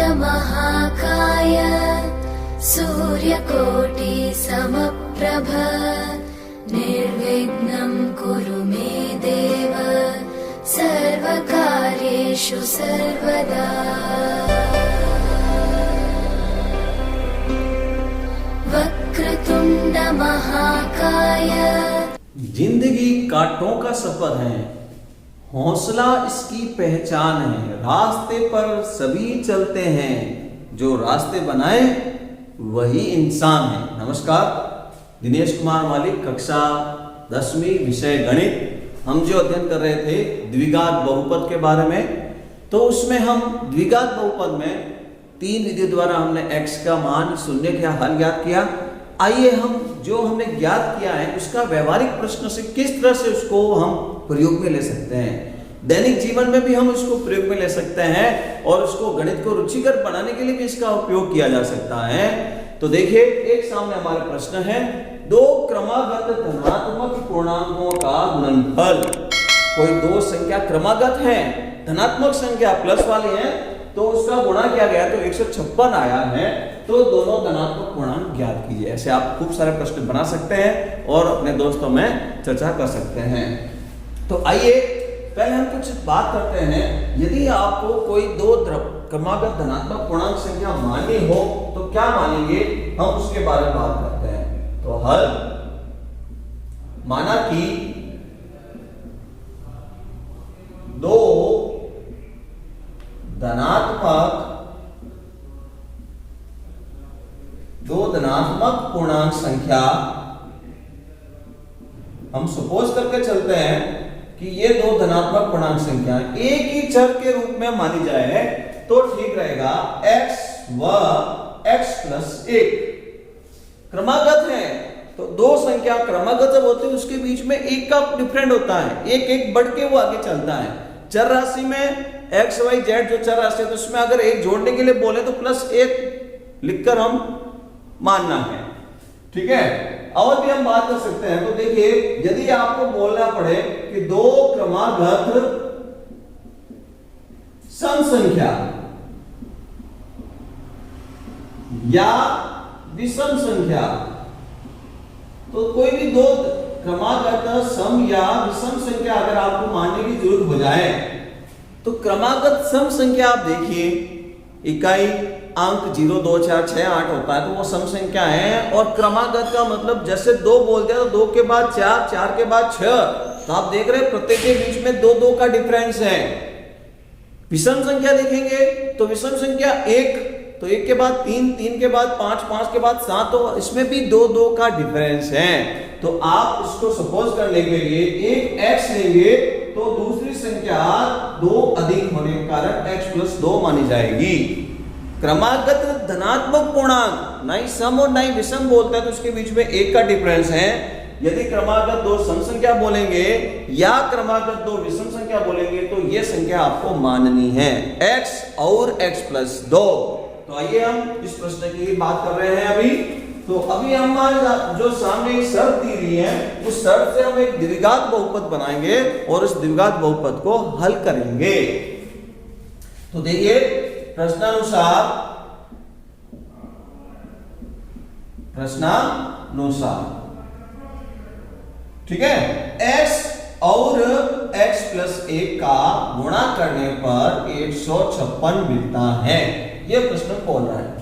वक्रतुण्डमहाकाय सूर्यकोटिसमप्रभ निर्विघ्नं कुरु मे देव सर्वकार्येषु सर्वदा। वक्रतुण्डमहाकाय। जिंदगी कांटों का सफर है, हौसला इसकी पहचान है। रास्ते पर सभी चलते हैं, जो रास्ते बनाए वही इंसान है। नमस्कार, दिनेश कुमार मालिक, कक्षा 10वीं, विषय गणित। हम जो अध्ययन कर रहे थे द्विघात बहुपद के बारे में, तो उसमें हम द्विघात बहुपद में 3 विधियों द्वारा हमने x का मान, शून्य का हल ज्ञात किया। आइए हम जो हमने ज्ञात किया है उसका व्यवहारिक प्रश्न से किस तरह से उसको हम प्रयोग में ले सकते हैं, दैनिक जीवन में भी हम इसको प्रयोग में ले सकते हैं और उसको गणित को रुचिकर बनाने के लिए भी इसका उपयोग किया जा सकता है। तो देखिए, एक सामने हमारा प्रश्न है, 2 क्रमागत धनात्मक पूर्णांकों का गुणनफल। कोई 2 संख्या क्रमागत है, धनात्मक संख्या प्लस वाली है, तो उसका गुणा किया गया तो 156 आया है। तो दोनों धनात्मक पूर्णांक ज्ञात कीजिए। ऐसे आप खूब सारे प्रश्न बना सकते हैं और अपने दोस्तों में चर्चा कर सकते हैं। तो आइए पहले हम कुछ बात करते हैं। यदि आपको कोई 2 क्रमागत धनात्मक पूर्णांक संख्या माननी हो तो क्या मानेंगे, हम उसके बारे में बात करते हैं। तो हल, माना कि 2 धनात्मक पूर्णांक संख्या, हम सपोज करके चलते हैं कि ये 2 धनात्मक पूर्णांक संख्या एक ही चर के रूप में मानी जाए तो ठीक रहेगा। x व x प्लस 1 क्रमागत है, तो 2 संख्या क्रमागत जब होती है उसके बीच में 1 का डिफरेंट होता है, एक बढ़ के वो आगे चलता है। चर राशि में x y z जो चर राशि है, तो उसमें अगर 1 जोड़ने के लिए बोले तो +1 लिखकर हम मानना है, ठीक है। और भी हम बात कर सकते हैं। तो देखिए, यदि आपको बोलना पड़े कि 2 क्रमागत सम संख्या या विषम संख्या, तो कोई भी 2 क्रमागत सम या विषम संख्या अगर आपको मानने की जरूरत हो जाए, तो क्रमागत सम संख्या आप देखिए, इकाई अंक 0 2 4 6 8 होता है, तो वो सम संख्या है। और क्रमागत का मतलब जैसे 2 बोलते हैं तो 2 के बाद 4, 4 के बाद 6, तो आप देख रहे हैं प्रत्येक के बीच में 2 का डिफरेंस है। विषम संख्या देखेंगे तो विषम संख्या 1, तो 1 के बाद 3, 3 के बाद 5, 5 के बाद 7, तो इसमें भी 2 का डिफरेंस है। तो आप इसको सपोज करने के लिए एक x लेंगे तो दूसरी संख्या 2 अधिक होने के कारण x + 2 मानी जाएगी। क्रमागत धनात्मक पूर्णांक ना ही सम और ना ही विषम बोलता है, तो उसके बीच में 1 का डिफरेंस है। यदि क्रमागत 2 सम संख्या बोलेंगे या क्रमागत 2 विषम संख्या बोलेंगे तो ये संख्या आपको माननी है, x और x + 2। तो आइए हम इस प्रश्न की बात कर रहे हैं अभी। तो अभी हम जो सामने एक शर्त दी रही है, उस शर्त से हम एक द्विघात बहुपद बनाएंगे और उस द्विघात बहुपद को हल करेंगे। तो देखिए, प्रश्नानुसार ठीक है, x और x + 1 का गुणा करने पर 156 मिलता है, यह प्रश्न बोल रहा है।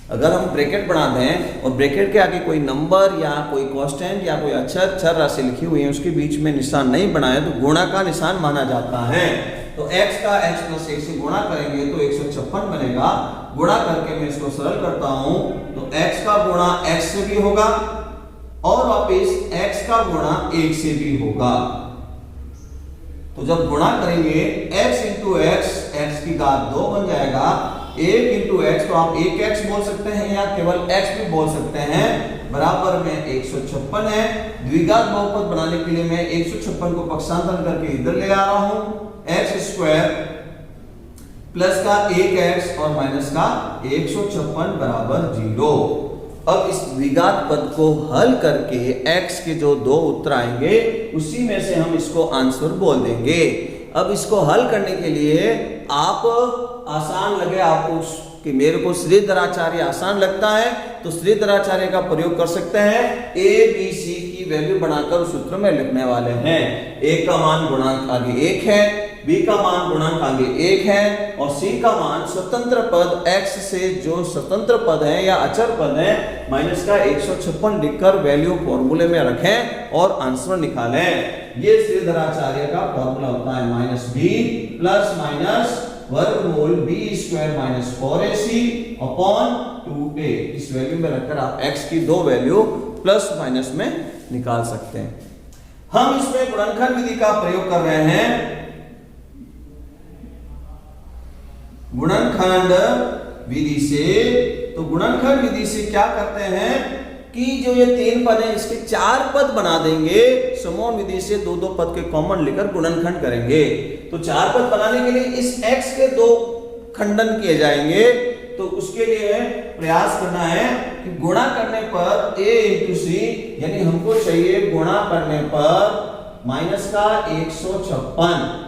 अगर हम ब्रैकेट बना दें और ब्रैकेट के आगे कोई नंबर या कोई कांस्टेंट या कोई अक्षर, चर राशि लिखी हुई है, उसके बीच में निशान नहीं बनाए तो गुणा का निशान माना जाता है। तो x का x + 1 से गुणा करेंगे तो 156 बनेगा। गुणा करके मैं इसको सरल करता हूं, तो x का गुणा x से भी होगा और वापस x का गुणा 1 से भी होगा। तो जब गुणा करेंगे x × x, x की घात 2 बन जाएगा। 1 × x तो आप 1x बोल सकते हैं या केवल x भी बोल सकते हैं, बराबर में 156 है। द्विघात बहुपद बनाने के लिए मैं 156 को पक्षांतर करके इधर ले आ रहा हूं। x² प्लस का 1x और माइनस का 156 बराबर 0। अब इस द्विघात पद को हल करके x के जो 2 उत्तर आएंगे उसी में से हम इसको आंसर बोल देंगे। अब इसको हल करने के लिए आप आसान लगे आपको कि मेरे को श्रीधराचार्य आसान लगता है तो श्रीधराचार्य का प्रयोग कर सकते हैं। ए बी सी की वैल्यू बनाकर उस सूत्र में लिखने वाले हैं। ए का मान गुणांक आगे 1 है, बी का मान गुणांक आगे 1 है और सी का मान स्वतंत्र पद x से जो स्वतंत्र पद है या अचर पद है माइनस का 156 लिखकर वैल्यू फॉर्मूले में रखें और आंसर निकालें। ये श्रीधराचार्य का फॉर्मूला होता है माइनस बी प्लस माइनस वर्गमूल b square minus 4ac upon 2a। इस वैल्यू में रखकर आप x की दो वैल्यू प्लस माइनस में निकाल सकते हैं। हम इसमें गुणनखंड विधि का प्रयोग कर रहे हैं। गुणनखंड विधि से, तो गुणनखंड विधि से क्या करते हैं कि जो ये 3 पद है इसके 4 पद बना देंगे। समूह विधि से 2-2 पद के कॉमन लेकर गुणनखंड करेंगे। तो 4 पद बनाने के लिए इस x के 2 खंडन किए जाएंगे। तो उसके लिए प्रयास करना है कि गुणा करने पर a इंटू सी, यानी हमको चाहिए गुणा करने पर माइनस का 156,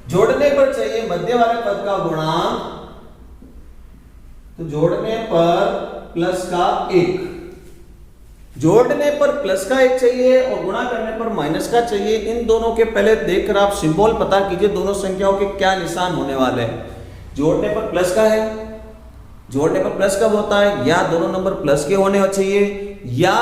जोड़ने पर चाहिए मध्य वाले पद का गुणांक, तो जोड़ने पर प्लस का 1, जोड़ने पर प्लस का 1 चाहिए और गुणा करने पर माइनस का चाहिए। इन दोनों के पहले देखकर आप सिंबल पता कीजिए दोनों संख्याओं के क्या निशान होने वाले हैं। जोड़ने पर प्लस का है, जोड़ने पर प्लस कब होता है, या दोनों नंबर प्लस के होने चाहिए या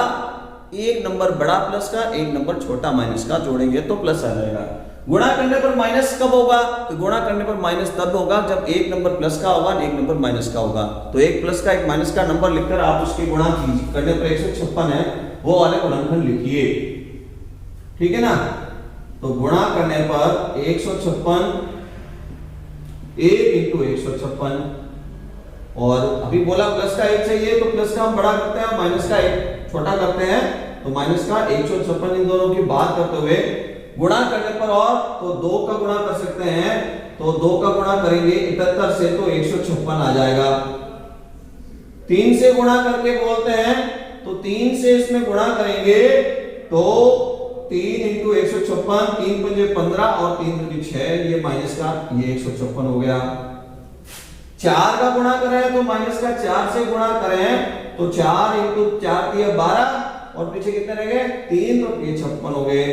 एक नंबर बड़ा प्लस का एक नंबर छोटा माइनस का जोड़ेंगे तो प्लस आ जाएगा। गुणा करने पर माइनस कब होगा, तो गुणा करने पर माइनस तब होगा जब एक नंबर प्लस का होगा एक नंबर माइनस का होगा। तो एक प्लस का एक माइनस का नंबर लिखकर आप उसके गुणा करने पर 156 है वो वाले गुणनखंड लिखिए, ठीक है ना। तो गुणा करने पर 156 1 इंटू 156, और अभी बोला प्लस का 1 चाहिए तो प्लस का हम बड़ा करते हैं, माइनस का 1 छोटा करते हैं। तो माइनस का 156 इन दोनों की बात करते हुए गुणा करने पर और तो 2 का गुणा कर सकते हैं। तो 2 का गुणा करेंगे 71 से तो 156 आ जाएगा। 3 से गुणा करके बोलते हैं तो 3 से इसमें गुणा करेंगे तो 3 इंटू 156, 3 पंजे 15 और 3 दूनी 6, ये माइनस का ये 156 हो गया। 4 का गुणा करें तो माइनस का 4 से गुणा करें तो 4 इंटू 4 दिया 12 और पीछे कितने रह गए 3, तो ये 56 हो गए,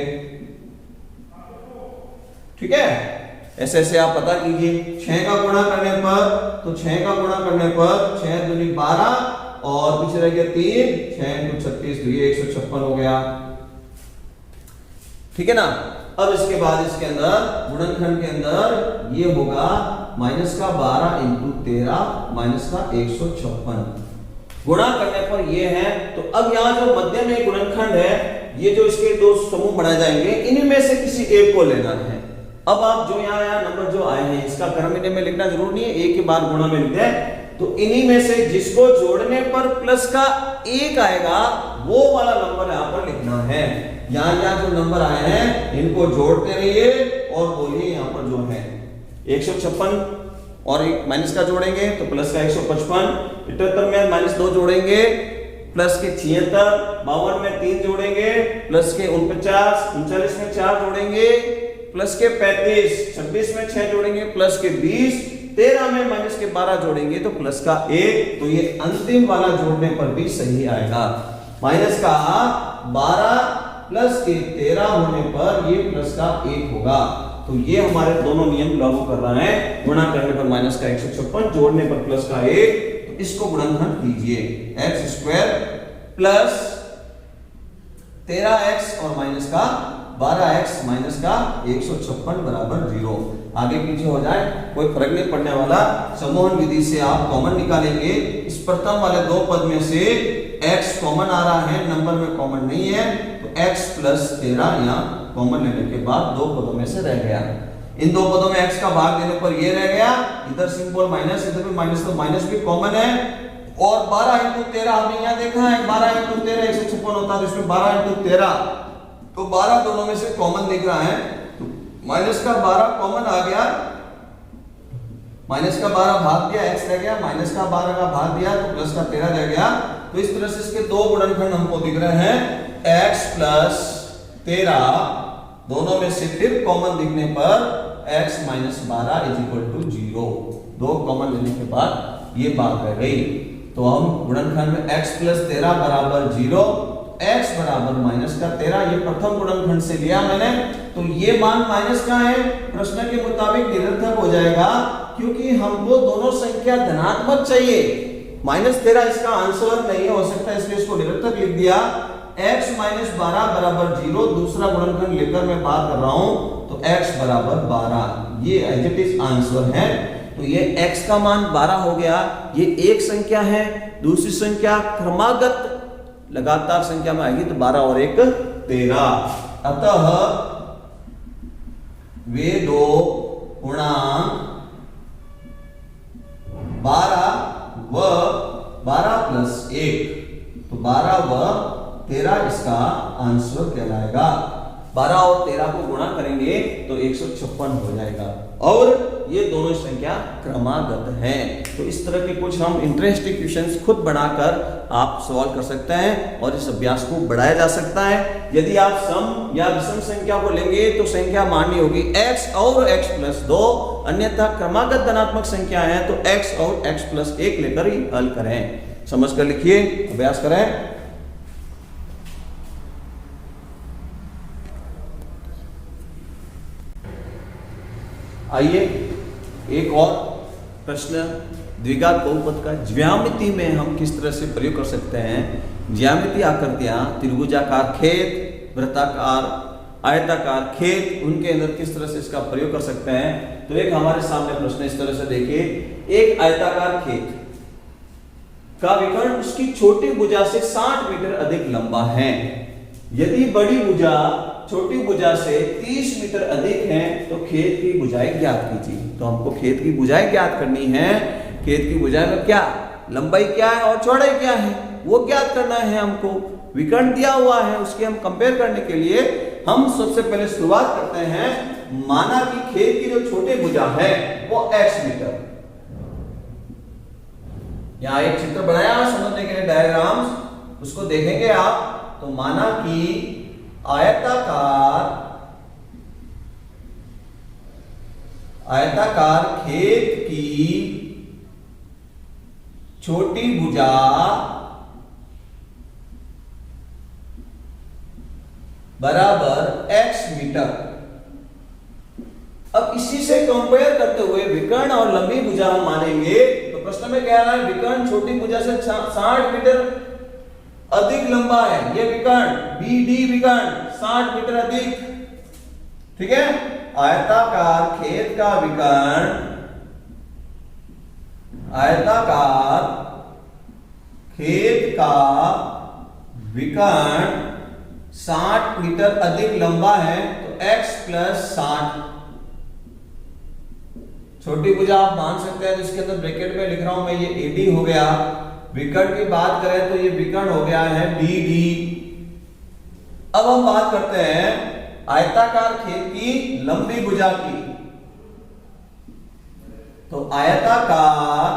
ठीक है। ऐसे ऐसे आप पता कीजिए। 6 का गुणा करने पर तो 6 का गुणा करने पर 6 दूनी 12 और पीछे रह गया 3, 6 इंटू 36 तो ये 156 हो गया, ठीक है ना। अब इसके बाद इसके अंदर गुणनखंड के अंदर ये होगा माइनस का 12 इंटू 13 माइनस का 156 गुणा करने पर ये है। तो अब यहाँ जो मध्य में गुणनखंड है ये जो इसके 2 समूह बनाए जाएंगे इन्हीं में से किसी एक को लेना है। अब आप जो यहाँ नंबर जो आए हैं इसका क्रम में लिखना जरूर नहीं है, एक के बाद गुणा में लिखते हैं। तो इन्हीं में से जिसको जोड़ने पर प्लस का 1 आएगा वो वाला नंबर यहाँ पर लिखना है। यहाँ जो नंबर आए हैं इनको जोड़ते रहिए और बोलिए यहाँ पर जो है 156 और एक माइनस का जोड़ेंगे तो प्लस का 155, 78 में माइनस 2 जोड़ेंगे प्लस के 76, 52 में 3 जोड़ेंगे प्लस के 49, 39 में 4 जोड़ेंगे प्लस के 35, 26 में 6 जोड़ेंगे प्लस के 20, 13 में माइनस के 12 जोड़ेंगे तो प्लस का 1। तो ये अंतिम वाला जोड़ने पर भी सही आएगा। माइनस का 12 प्लस के 13 होने पर ये प्लस का 1 होगा। तो ये हमारे दोनों नियम लागू कर रहा है। गुणा करने पर माइनस का 156, जोड़ने पर प्लस का 1। तो इसको गुणनखंड कीजिए, एक्स स्क्वायर प्लस 13x और माइनस का 12x माइनस का 156 बराबर 0। आगे पीछे हो जाए कोई फर्क नहीं पड़ने वाला। समूहन विधि से आप कॉमन निकालेंगे। इस प्रथम वाले 2 पद में से x कॉमन आ रहा है, नंबर में कॉमन नहीं है, तो x प्लस 13 यहाँ कॉमन लेने के बाद 2 पदों में से रह गया। इन 2 पदों में x का भाग देने पर ये रह गया, इधर सिंबल माइनस, इधर भी माइनस, तो माइनस भी कॉमन है। और 12 इंटू 13 आपने यहाँ देखा है, 12 इंटू 13 156 होता है, तो इसमें 12 इंटू 13 तो 12 दोनों में से कॉमन दिख रहा है। तो माइनस का 12 कॉमन आ गया, माइनस का 12 भाग दिया x रह गया, माइनस का 12 का भाग दिया तो प्लस का 13 रह गया। तो इस तरह से इसके 2 गुणनखंड हमको दिख रहे हैं, x प्लस 13 दोनों में से फिर कॉमन दिखने पर x minus 12 is equal to 0। 2 common लेने के बाद ये बात रह गई। तो हम गुणनखंड में x प्लस 13 बराबर 0, x बराबर माइनस का 13, ये प्रथम गुणनखंड से लिया मैंने। तो ये मान माइनस का है, प्रश्न के मुताबिक निरर्थक हो जाएगा, क्योंकि हमको दोनों संख्या धनात्मक चाहिए। -13 इसका आंसर नहीं हो सकता, इसलिए इसको निरर्थक लिख दिया। x माइनस 12 बराबर 0, दूसरा गुणनखंड लेकर मैं बात कर रहा हूं, तो x बराबर 12, ये एज इट इज आंसर है। तो ये x का मान 12 हो गया। ये एक संख्या है, दूसरी संख्या क्रमागत लगातार संख्या में आएगी, तो 12 और 1 13। अतः वे दो पूर्णांक 12 व 12 प्लस 1, तो 12 व 13 इसका आंसर कहलाएगा। 12 और 13 को गुणा करेंगे तो 156 हो जाएगा, और ये दोनों संख्या क्रमागत हैं। तो इस तरह के कुछ हम इंटरेस्टिंग क्वेश्चंस खुद बनाकर आप सवाल कर सकते हैं, और इस अभ्यास को बढ़ाया जा सकता है। यदि आप सम या विषम संख्या को लेंगे तो संख्या माननी होगी x और x प्लस 2, अन्यथा क्रमागत धनात्मक संख्या है तो x और x प्लस 1 लेकर ही हल करें। समझ कर लिखिए, अभ्यास करें। आइए एक और प्रश्न, द्विघात बहुपद का ज्यामिति में हम किस तरह से प्रयोग कर सकते हैं। ज्यामिति आकृतियां, त्रिभुजाकार खेत, वृत्ताकार, आयताकार खेत, उनके अंदर किस तरह से इसका प्रयोग कर सकते हैं। तो एक हमारे सामने प्रश्न इस तरह से देखिए, एक आयताकार खेत का विकर्ण उसकी छोटी भुजा से 60 मीटर अधिक लंबा है। यदि बड़ी भुजा छोटी भुजा से 30 मीटर अधिक है तो खेत की भुजाएं ज्ञात कीजिए। तो हमको खेत की भुजाएं ज्ञात करनी है। खेत की भुजाएं में क्या लंबाई क्या है और चौड़ाई क्या है वो ज्ञात करना है हमको। विकर्ण दिया हुआ है, उसके हम कंपेयर करने के लिए हम सबसे पहले शुरुआत करते हैं। माना कि खेत की जो छोटी भुजा है वो x मीटर, यहां एक चित्र बनाया समझने के लिए डायग्राम्स, उसको देखेंगे आप। तो माना कि आयताकार खेत की छोटी भुजा बराबर x मीटर। अब इसी से कंपेयर करते हुए विकर्ण और लंबी भुजा हम मानेंगे। तो प्रश्न में कह रहा है विकर्ण छोटी भुजा से 60 मीटर अधिक लंबा है। ये विकर्ण BD विकर्ण 60 मीटर अधिक, ठीक है। आयताकार खेत का विकर्ण, आयताकार खेत का विकर्ण 60 मीटर अधिक लंबा है तो x प्लस 60। छोटी भुजा आप मान सकते हैं, तो इसके अंदर ब्रैकेट में लिख रहा हूं मैं, ये AD हो गया। विकर्ण की बात करें तो ये विकर्ण हो गया है BD। अब हम बात करते हैं आयताकार खेत की लंबी भुजा की। तो आयताकार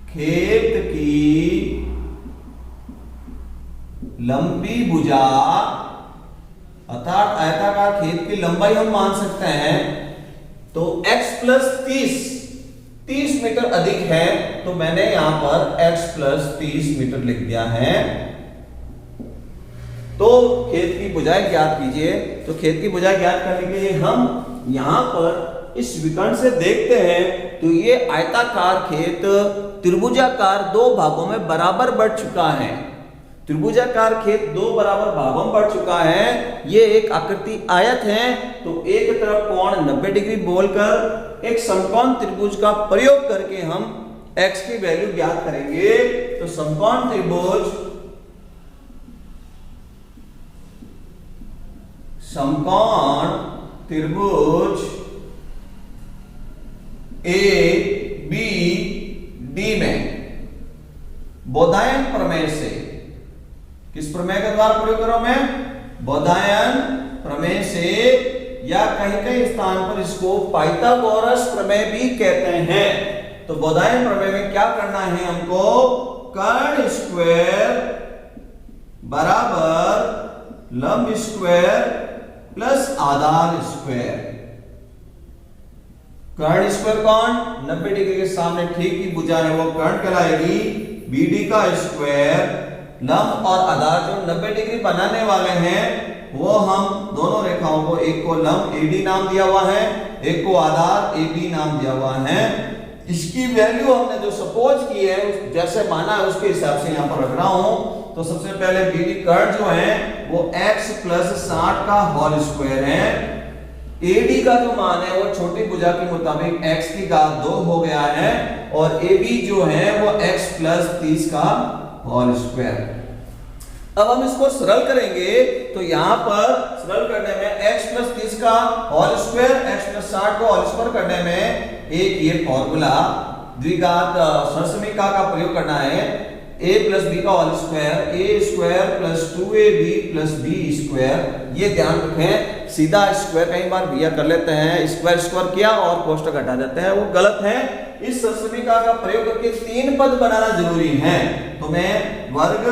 खेत की लंबी भुजा अर्थात आयताकार खेत की लंबाई हम मान सकते हैं। तो x प्लस 30 मीटर अधिक है, तो मैंने यहां पर x प्लस 30 मीटर लिख दिया है। तो खेत की भुजाएं ज्ञात कीजिए। तो खेत की भुजाएं ज्ञात करने के लिए हम यहां पर इस विकर्ण से देखते हैं, तो ये आयताकार खेत त्रिभुजाकार 2 भागों में बराबर बढ़ चुका है। त्रिभुजाकार खेत 2 बराबर भागों में बढ़ चुका है। ये एक आकृति आयत है, तो एक तरफ कोण 90 डिग्री बोलकर एक समकोण त्रिभुज का प्रयोग करके हम x की वैल्यू ज्ञात करेंगे। तो समकोण त्रिभुज ABD में बोधायन प्रमेय से, किस प्रमेय का द्वारा प्रयोग करो मैं, बोधायन प्रमेय से, या कहीं कहीं स्थान पर इसको पाइथागोरस प्रमेय भी कहते हैं। तो बोधायन प्रमेय में क्या करना है हमको, कर्ण स्क्वायर बराबर लंब स्क्वायर प्लस आधार स्क्वायर। कर्ण स्क्वायर कौन 90 डिग्री के सामने ठीक की भुजा है वो कर्ण कहलाएगी। BD का स्क्वायर लंब और आधार जो 90 डिग्री बनाने वाले हैं वो हम दोनों रेखाओं को, एक को लंब AD नाम दिया हुआ है, एक को आधार AB नाम दिया हुआ है। इसकी वैल्यू हमने जो सपोज की है जैसे माना है उसके हिसाब से यहाँ पर रख रहा हूं। तो सबसे पहले BD कर्ण जो है वो x + 60 का होल स्क्वायर है। AD का जो मान है वो छोटी भुजा के मुताबिक x की घात 2 हो गया है और AB जो है वो x + 30 का होल स्क्वायर। अब हम इसको सरल करेंगे तो यहाँ पर सरल करने में x + 30 का होल स्क्वायर x + 60 का होल स्क्वायर करने में एक ये फॉर्मूला द्विघात सरसमीका का प्रयोग करना है। a + b का whole square a² + 2ab + b²। ये ध्यान रखें सीधा स्क्वायर कई बार भैया कर लेते हैं, स्क्वायर स्क्वायर किया और कोष्ठक हटा देते हैं, वो गलत है। इस सरसमीका का प्रयोग करके 3 पद बनाना जरूरी है। तो मैं वर्ग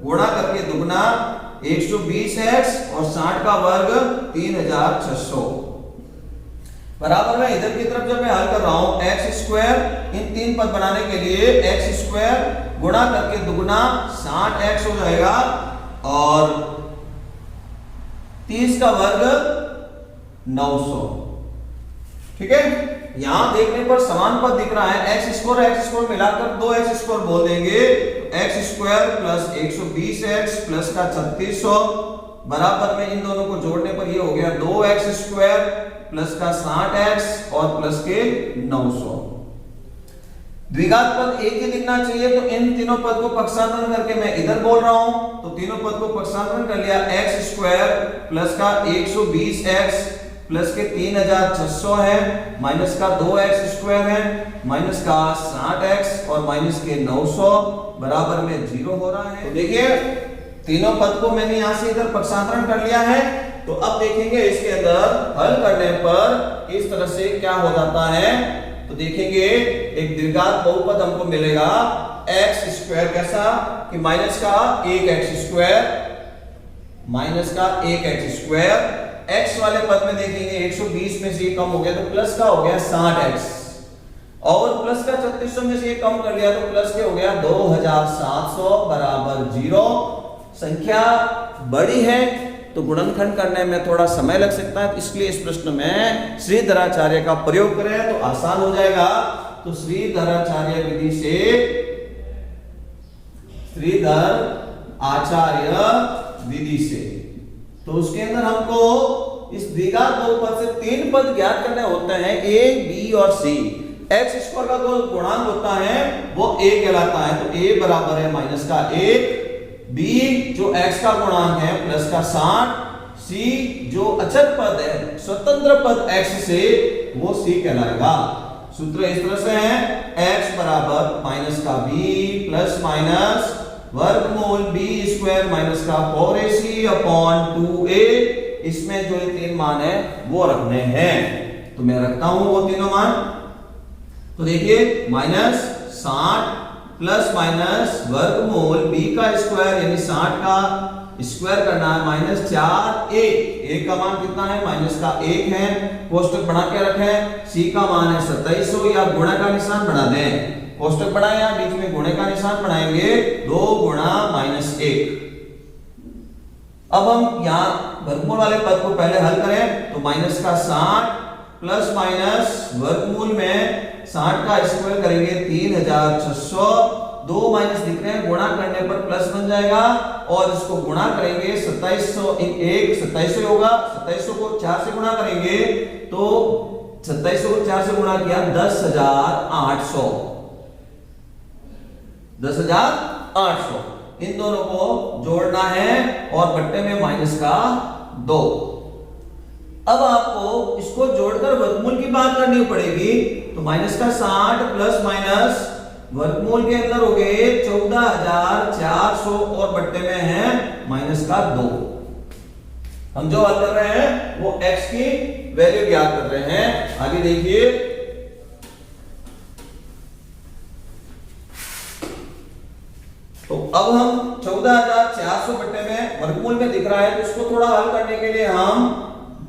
गुणा करके दुगना 120x और 60 का वर्ग 3600 बराबर में इधर की तरफ जब मैं हल कर रहा हूं x², इन 3 पद बनाने के लिए x² गुणा करके दुगना 60x हो जाएगा और 30 का वर्ग 900। ठीक है, यहां देखने पर समान पद दिख रहा है x² मिलाकर 2x² बोल देंगे। x² + 120x + का 3600 बराबर में इन दोनों को जोड़ने पर ये हो गया 2x² + का 60x और प्लस के 900। द्विघात पद एक ही दिखना चाहिए तो इन तीनों पद को पक्षांतरण करके मैं इधर बोल रहा हूं तो तीनों पद को पक्षांतरण कर लिया। x² + का 120x प्लस के 3600 है माइनस का 2x² है माइनस का 60x और माइनस के 900 बराबर में 0 हो रहा है। तो देखिए तीनों पद को मैंने यहां से इधर पक्षांतरण कर लिया है। तो अब देखेंगे इसके अंदर हल करने पर इस तरह से क्या हो जाता है। तो देखेंगे एक द्विघात बहुपद हमको मिलेगा x² कैसा कि माइनस का 1x² माइनस का 1x²। x वाले पद में देखेंगे 120 में से ये कम हो गया तो प्लस का हो गया 60x और प्लस का 3600 में से ये कम कर लिया तो प्लस के हो गया 2700 बराबर 0। संख्या बड़ी है तो गुणनखंड करने में थोड़ा समय लग सकता है, इसलिए इस प्रश्न में श्रीधराचार्य का प्रयोग करें तो आसान हो जाएगा। तो श्रीधराचार्य विधि से श्रीधर आचार्य विधि से तो उसके अंदर हमको इस द्विघात बहुपद से 3 पद ज्ञात करने होते हैं a, b और c। x² का जो गुणांक होता है वो a कहलाता है तो a बराबर है माइनस का 1, b जो x का गुणांक है प्लस का 60, c जो अचर पद है स्वतंत्र पद x से वो c कहलाएगा। सूत्र इस तरह से है x बराबर माइनस का b प्लस माइनस वर्गमूल b² माइनस का 4ac/2a। इसमें जो ये 3 मान है वो रखने हैं तो मैं रखता हूं वो तीनों मान। तो देखिए माइनस 60 प्लस माइनस वर्गमूल b का स्क्वायर यानी 60 का स्क्वायर करना है माइनस 4a। a का मान कितना है माइनस का 1 है, कोष्टक बना के रखें। c का मान है 2700 या गुणा का निशान बना दें, कोष्टक बनाए या बीच में गुणे का निशान बनाएंगे 2 गुणा -1। अब हम यहां वर्गमूल वाले पद को पहले हल करें तो माइनस का 60 प्लस माइनस वर्गमूल में 60 का स्क्वायर करेंगे 3600, 2 माइनस दिख रहे हैं गुणा करने पर प्लस बन जाएगा और इसको गुणा करेंगे 2700 1 2700 होगा, 2700 को 4 से गुणा करेंगे तो 2700 को 4 से गुणा किया 10800 10800। इन दोनों को जोड़ना है और बट्टे में माइनस का 2। अब आपको इसको जोड़कर वर्गमूल की बात करनी पड़ेगी तो माइनस का 60 प्लस माइनस वर्गमूल के अंदर हो गए 14400 और बट्टे में है माइनस का 2। हम जो हल कर रहे हैं वो x की वैल्यू ज्ञात कर रहे हैं। आगे देखिए तो अब हम 14400 बट्टे में वर्गमूल में दिख रहा है तो इसको थोड़ा हल करने के लिए हम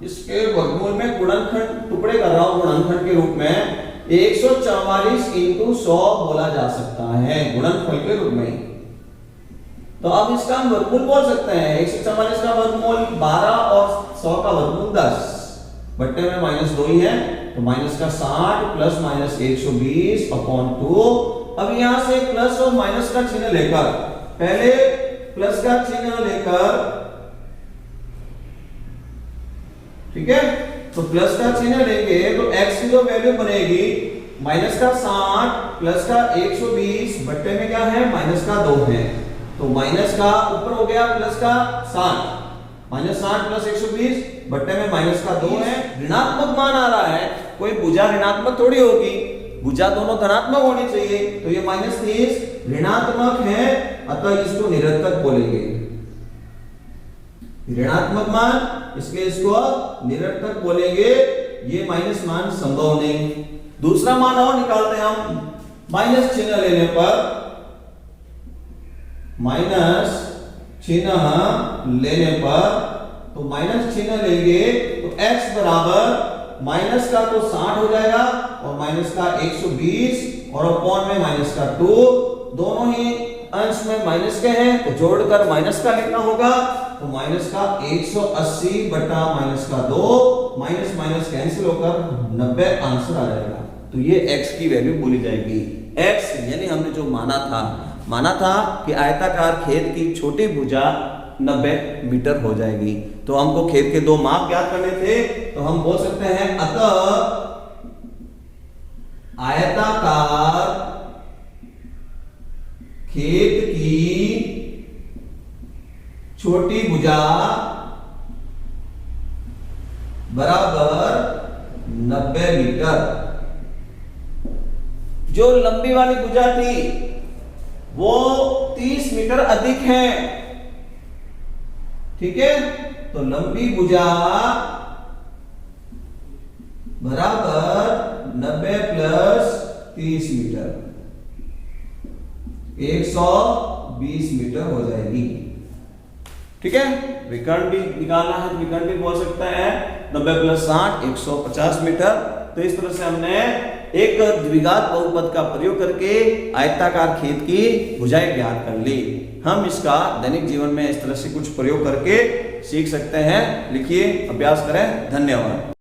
इसके वर्गमूल में गुणनखंड टुकड़े कर रहा हूं गुणनखंड के रूप में 144 इंटू 100 बोला जा सकता है गुणनफल के रूप में। तो अब इसका हम वर्गमूल बोल सकते हैं 144 का वर्गमूल 12 और 100 का वर्गमूल 10 बट्टे में -2 ही है तो माइनस का 60 प्लस माइनस 120 अपॉन 2। अब यहां से प्लस और माइनस का चिन्ह लेकर पहले प्लस का चिन्ह लेकर ठीक है तो प्लस का चिन्ह लेंगे तो x की जो वैल्यू बनेगी माइनस का 60 प्लस का 120 बट्टे में क्या है माइनस का 2 है तो माइनस का ऊपर हो गया प्लस का 60 -60 प्लस 120 बट्टे में माइनस का 2 है। ऋणात्मक मान आ रहा है कोई भुजा ऋणात्मक थोड़ी होगी भुजा दोनों धनात्मक होनी चाहिए तो ये -30 ऋणात्मक है अतः इसको निरर्थक बोलेंगे ऋणात्मक मान इसलिए इसको निरर्थक बोलेंगे ये माइनस मान संभव नहीं। दूसरा मान और निकालते हैं हम माइनस चिन्ह लेने पर माइनस चिन्ह लेने पर तो माइनस चिन्ह लेंगे तो x बराबर माइनस का तो 60 हो जाएगा और माइनस का 120 और अपॉन में माइनस का 2 दोनों ही अंश में माइनस के हैं तो जोड़कर माइनस का लिखना होगा तो माइनस का 180 बटा माइनस का 2 माइनस माइनस कैंसिल होकर 90 आंसर आ जाएगा। तो ये x की वैल्यू बोली जाएगी। x यानी हमने जो माना था कि आयताकार खेत की छोटी भुजा 90 मीटर हो जाएगी। तो हमको खेत के दो माप ज्ञात करने थे तो हम बोल सकते हैं अतः आयताकार खेत की छोटी भुजा बराबर 90 मीटर। जो लंबी वाली भुजा थी वो 30 मीटर अधिक है ठीक है तो लंबी भुजा बराबर 90 प्लस 30 मीटर 120 मीटर हो जाएगी ठीक है। विकर्ण भी निकालना है तो विकर्ण भी बोल सकता है 90 प्लस 60 150 मीटर। तो इस तरह से हमने एक द्विघात बहुपद का प्रयोग करके आयताकार खेत की भुजाएं ज्ञात कर ली। हम इसका दैनिक जीवन में इस तरह से कुछ प्रयोग करके सीख सकते हैं। लिखिए अभ्यास करें। धन्यवाद।